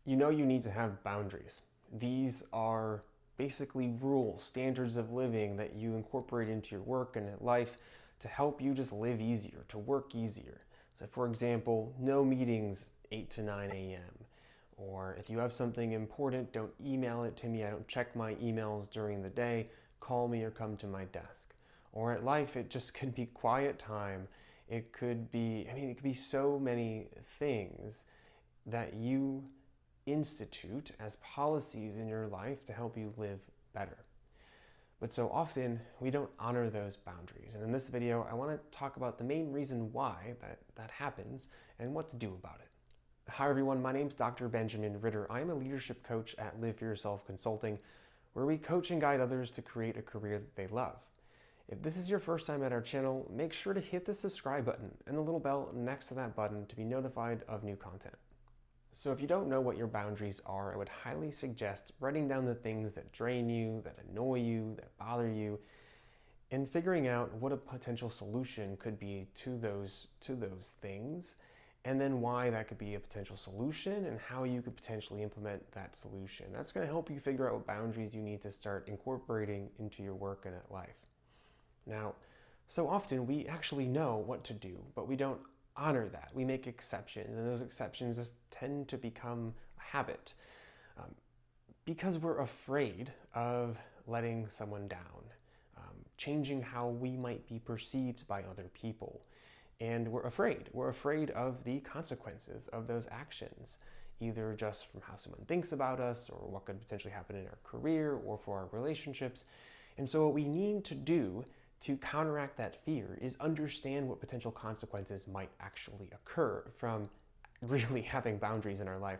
You know you need to have boundaries. These are basically rules, standards of living that you incorporate into your work and life to help you just live easier, to work easier. So for example, no meetings 8 to 9 a.m. Or if you have something important, don't email it to me. I don't check my emails during the day. Call me or come to my desk. Or at life, it just could be quiet time. It could be, it could be so many things that you institute as policies in your life to help you live better. But so often we don't honor those boundaries. And in this video, I want to talk about the main reason why that happens and what to do about it. Hi everyone, my name's Dr. Benjamin Ritter. I am a leadership coach at Live For Yourself Consulting, where we coach and guide others to create a career that they love. If this is your first time at our channel, make sure to hit the subscribe button and the little bell next to that button to be notified of new content. So if you don't know what your boundaries are, I would highly suggest writing down the things that drain you, that annoy you, that bother you, and figuring out what a potential solution could be to those things, and then why that could be a potential solution and how you could potentially implement that solution. That's going to help you figure out what boundaries you need to start incorporating into your work and at life. Now, so often we actually know what to do, but we don't honor that. We make exceptions, and those exceptions just tend to become a habit because we're afraid of letting someone down, changing how we might be perceived by other people. And we're afraid of the consequences of those actions, either just from how someone thinks about us or what could potentially happen in our career or for our relationships. And so what we need to do to counteract that fear is understand what potential consequences might actually occur from really having boundaries in our life.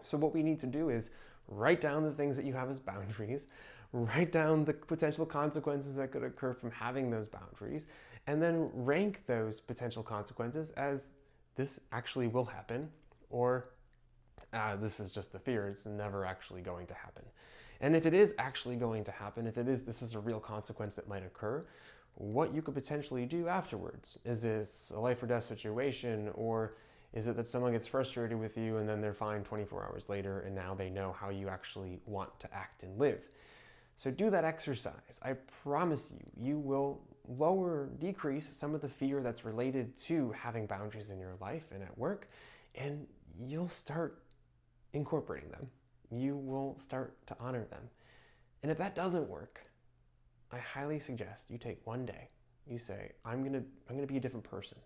So what we need to do is write down the things that you have as boundaries, write down the potential consequences that could occur from having those boundaries, and then rank those potential consequences as this actually will happen, or this is just a fear, it's never actually going to happen. And if it is actually going to happen, if this is a real consequence that might occur, what you could potentially do afterwards. Is this a life or death situation, or is it that someone gets frustrated with you and then they're fine 24 hours later and now they know how you actually want to act and live? So do that exercise. I promise you, you will decrease some of the fear that's related to having boundaries in your life and at work, and you'll start incorporating them. You will start to honor them. And if that doesn't work, I highly suggest you take one day. You say, I'm gonna be a different person.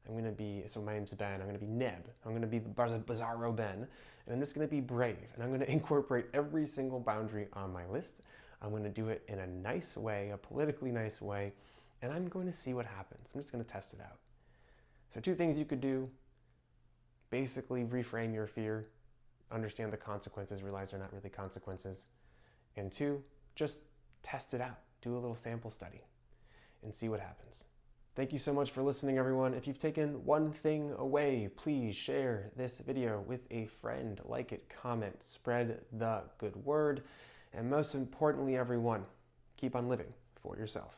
So my name's Ben, I'm gonna be Neb. I'm gonna be the Bizarro Ben, and I'm just gonna be brave, and I'm gonna incorporate every single boundary on my list. I'm gonna do it in a nice way, a politically nice way, and I'm going to see what happens. I'm just gonna test it out. So 2 things you could do: basically reframe your fear, understand the consequences, realize they're not really consequences. And 2, just test it out. Do a little sample study and see what happens. Thank you so much for listening, everyone. If you've taken one thing away, please share this video with a friend. Like it, comment, spread the good word. And most importantly, everyone, keep on living for yourself.